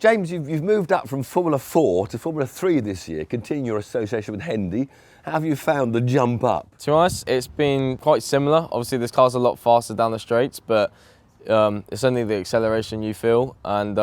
James, you've moved up from Formula 4 to Formula 3 this year, continuing your association with Hedley. How have you found the jump up? To be honest, it's been quite similar. Obviously, this car's a lot faster down the straights, but it's only the acceleration you feel. And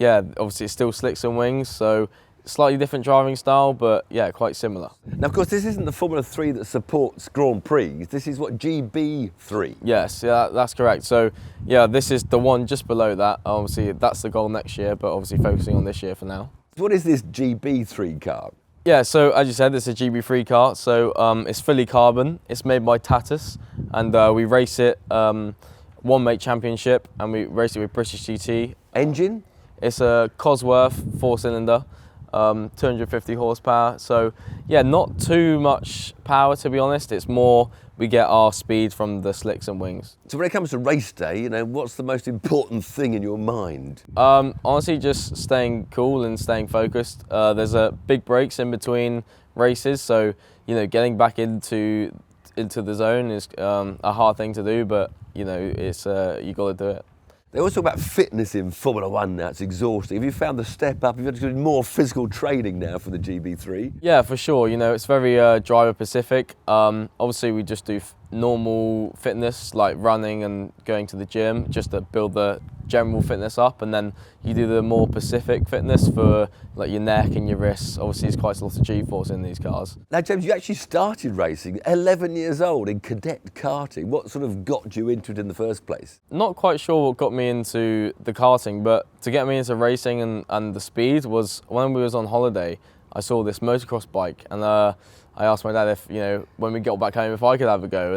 yeah, obviously it's still slicks and wings, so slightly different driving style, but yeah, quite similar. Now, of course, this isn't the Formula 3 that supports Grand Prix. This is what, GB3? Yes, yeah, that's correct. So yeah, this is the one just below that. Obviously, that's the goal next year, but obviously focusing on this year for now. What is this GB3 car? Yeah, so as you said, it's a GB3 car. So it's fully carbon. It's made by Tatus, and we race it one make championship, and we race it with British GT. Engine? It's a Cosworth 4-cylinder, 250 horsepower. So yeah, not too much power, to be honest. It's more we get our speed from the slicks and wings. So when it comes to race day, what's the most important thing in your mind? Honestly, just staying cool and staying focused. There's big breaks in between races, so getting back into the zone is a hard thing to do, but it's you got to do it. They always talk about fitness in Formula 1 now, it's exhausting. Have you found the step up? Have you had to do more physical training now for the GB3? Yeah, for sure. It's very driver specific. Obviously, we just do normal fitness like running and going to the gym just to build the general fitness up, and then you do the more specific fitness for like your neck and your wrists. Obviously, there's quite a lot of G-force in these cars. Now, James, you actually started racing 11 years old in cadet karting. What sort of got you into it in the first place? Not quite sure what got me into the karting, but to get me into racing and the speed was when we was on holiday. I saw this motocross bike, and I asked my dad if when we got back home if I could have a go,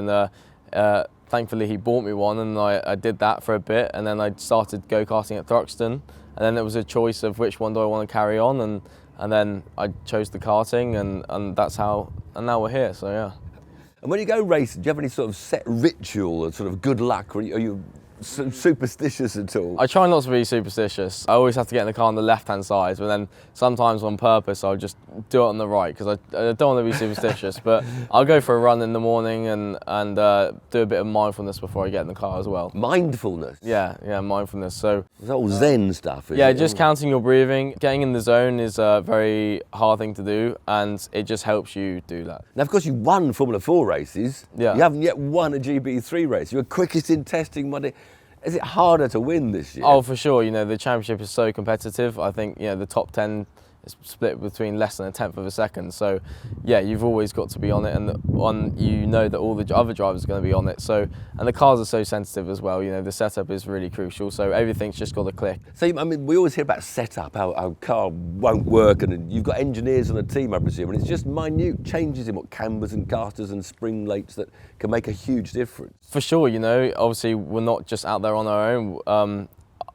and thankfully he bought me one, and I did that for a bit, and then I started go-karting at Thruxton, and then it was a choice of which one do I want to carry on, and then I chose the karting, and that's how, and now we're here, so yeah. And when you go racing, do you have any sort of set ritual or sort of good luck, or are you superstitious at all? I try not to be superstitious. I always have to get in the car on the left-hand side, but then sometimes on purpose I'll just do it on the right because I don't want to be superstitious. But I'll go for a run in the morning and do a bit of mindfulness before I get in the car as well. Mindfulness? Yeah, mindfulness. So it's all Zen stuff, yeah, just counting your breathing. Getting in the zone is a very hard thing to do, and it just helps you do that. Now, of course, you won Formula 4 races. Yeah. You haven't yet won a GB3 race. You were quickest in testing Monday. Is it harder to win this year? Oh, for sure. The championship is so competitive. I think the top 10 is split between less than a tenth of a second. So yeah, you've always got to be on it, and that all the other drivers are going to be on it. So, and the cars are so sensitive as well. The setup is really crucial. So everything's just got to click. So we always hear about setup, how a car won't work, and you've got engineers on the team, I presume, and it's just minute changes in what cambers and casters and spring lates that can make a huge difference. For sure, obviously we're not just out there on our own.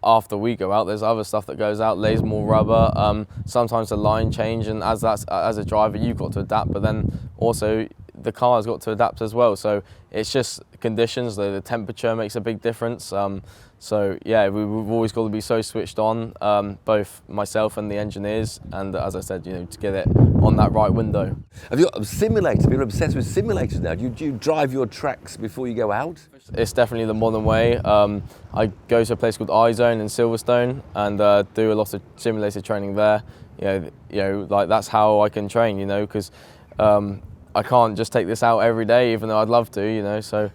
After we go out, there's other stuff that goes out, lays more rubber, sometimes the line change, and as a driver you've got to adapt, but then also the car's got to adapt as well. So it's just conditions, the temperature makes a big difference. So yeah, we've always got to be so switched on, both myself and the engineers, and as I said, to get it on that right window. Have you got simulators? People are obsessed with simulators now. Do you drive your tracks before you go out? It's definitely the modern way. I go to a place called iZone in Silverstone and do a lot of simulator training there. Like that's how I can train. Because I can't just take this out every day, even though I'd love to. So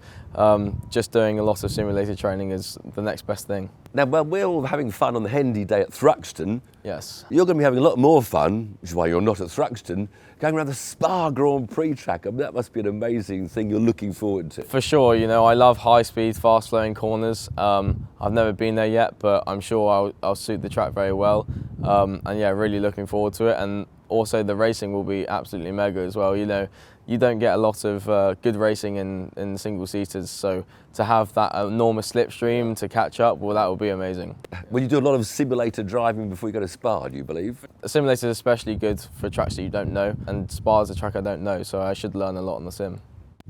just doing a lot of simulator training is the next best thing. Now, while we're all having fun on the Hendy day at Thruxton, yes, you're going to be having a lot more fun, which is why you're not at Thruxton, going around the Spa Grand Prix track. That must be an amazing thing you're looking forward to. For sure, I love high-speed, fast-flowing corners. I've never been there yet, but I'm sure I'll suit the track very well. And yeah, really looking forward to it. And also the racing will be absolutely mega as well. You don't get a lot of good racing in single-seaters, so to have that enormous slipstream to catch up, well, that will be amazing. Will you do a lot of simulator driving before you go to Spa, do you believe? Simulators are especially good for tracks that you don't know, and Spa is a track I don't know, so I should learn a lot on the sim.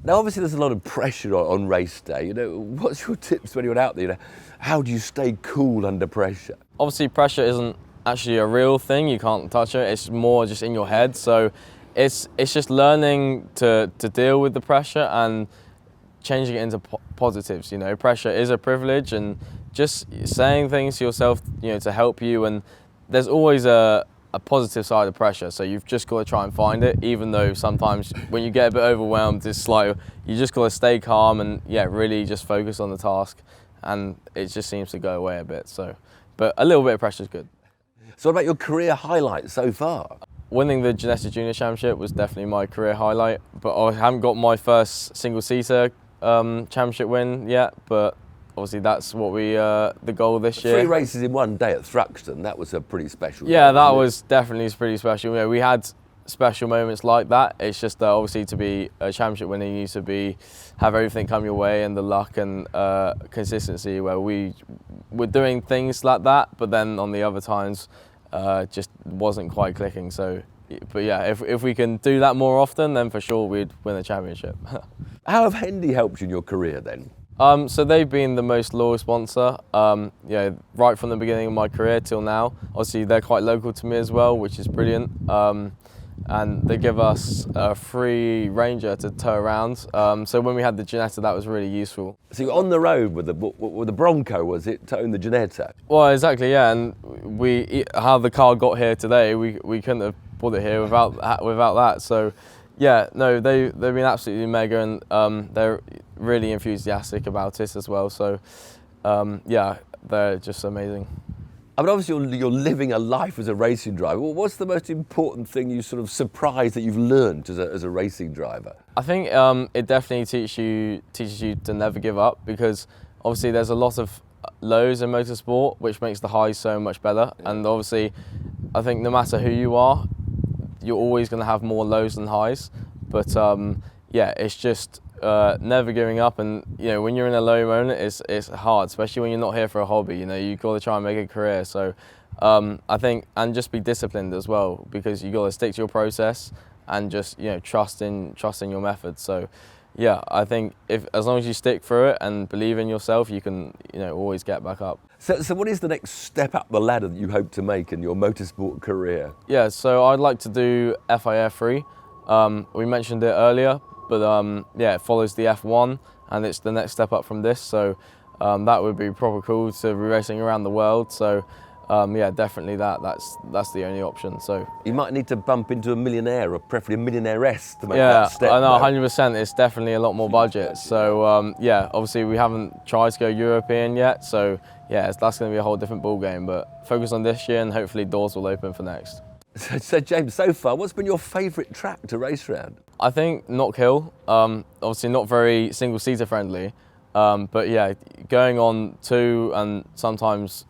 Now, obviously, there's a lot of pressure on race day. What's your tips to anyone out there? How do you stay cool under pressure? Obviously, pressure isn't actually a real thing. You can't touch it. It's more just in your head. So it's just learning to deal with the pressure and changing it into positives. Pressure is a privilege, and just saying things to yourself, to help you and there's always a positive side of pressure, so you've just got to try and find it, even though sometimes when you get a bit overwhelmed, it's like you just got to stay calm and really just focus on the task, and it just seems to go away a bit. So, but a little bit of pressure is good. So what about your career highlights so far? Winning the Ginesta Junior Championship was definitely my career highlight, but I haven't got my first single-seater championship win yet, but obviously that's what the goal this year. 3 races in one day at Thruxton, that was a pretty special Yeah, day, that wasn't it? was definitely pretty special. We had special moments like that. It's just obviously to be a championship winner, you need to have everything come your way, and the luck and consistency, where we were doing things like that, but then on the other times just wasn't quite clicking. So, but yeah, if we can do that more often, then for sure we'd win the championship. How have Hedley helped you in your career then? So they've been the most loyal sponsor, right from the beginning of my career till now. Obviously they're quite local to me as well, which is brilliant. And they give us a free Ranger to tow around. So when we had the Ginetta, that was really useful. So you were on the road with the Bronco, was it, towing the Ginetta? Well, exactly, yeah. And how the car got here today, we couldn't have brought it here without that. So, yeah, no, they've been absolutely mega, and they're really enthusiastic about it as well. So, yeah, they're just amazing. I mean, obviously you're living a life as a racing driver. Well, what's the most important thing you sort of surprised that you've learned as a racing driver? I think it definitely teaches you to never give up, because obviously there's a lot of lows in motorsport, which makes the highs so much better. Yeah. And obviously, I think no matter who you are, you're always going to have more lows than highs. But yeah, it's just never giving up, and when you're in a low moment, it's hard, especially when you're not here for a hobby. You've got to try and make a career. So I think, and just be disciplined as well, because you got to stick to your process and just trust in your method. So yeah, I think as long as you stick through it and believe in yourself, you can always get back up. So what is the next step up the ladder that you hope to make in your motorsport career? Yeah, so I'd like to do FIA 3. We mentioned it earlier, but yeah, it follows the F1, and it's the next step up from this. So that would be proper cool to be racing around the world. So yeah, definitely that's the only option. So you might need to bump into a millionaire, or preferably a millionaire-esque, to make yeah, that step. I know, 100%. It's definitely a lot more budget. So yeah, obviously we haven't tried to go European yet. So yeah, that's going to be a whole different ball game. But focus on this year, and hopefully doors will open for next. So James, so far, what's been your favourite track to race around? I think Knock Hill. Obviously not very single-seater friendly, but yeah, going on 2 and sometimes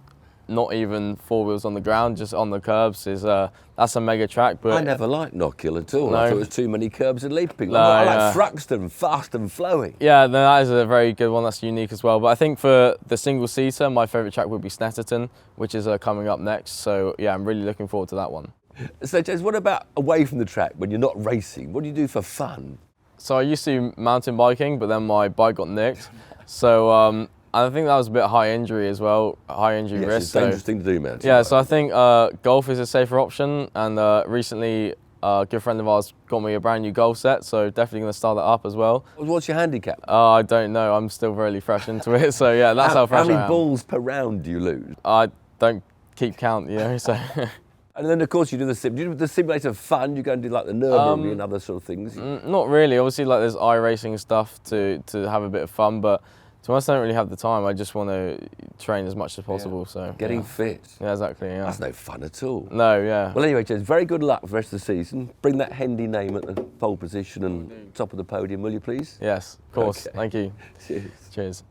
not even 4 wheels on the ground, just on the curbs, that's a mega track. But I never liked Knock Hill at all. No. I thought it was too many curbs and leaping. No, I like Thruxton, fast and flowing. Yeah, no, that is a very good one. That's unique as well. But I think for the single-seater, my favourite track would be Snetterton, which is coming up next. So yeah, I'm really looking forward to that one. So James, what about away from the track when you're not racing? What do you do for fun? So I used to mountain biking, but then my bike got nicked. So I think that was a bit high injury as well, high injury risk. It's a dangerous thing to do, man. Yeah, so I think golf is a safer option, and recently a good friend of ours got me a brand new golf set, so definitely going to start that up as well. What's your handicap? I don't know, I'm still really fresh into it, so yeah, that's how fresh I am. How many balls per round do you lose? I don't keep count, so... And then, of course, you do the simulator fun. You go and do like the Nürburgring and other sort of things. Not really. Obviously, like there's iRacing stuff to have a bit of fun, but to be honest, I don't really have the time. I just want to train as much as possible. Yeah. So getting fit. Yeah, exactly. Yeah. That's no fun at all. No, yeah. Well, anyway, James, very good luck for the rest of the season. Bring that Hedley name at the pole position and top of the podium, will you please? Yes, of course. Okay. Thank you. Cheers. Cheers.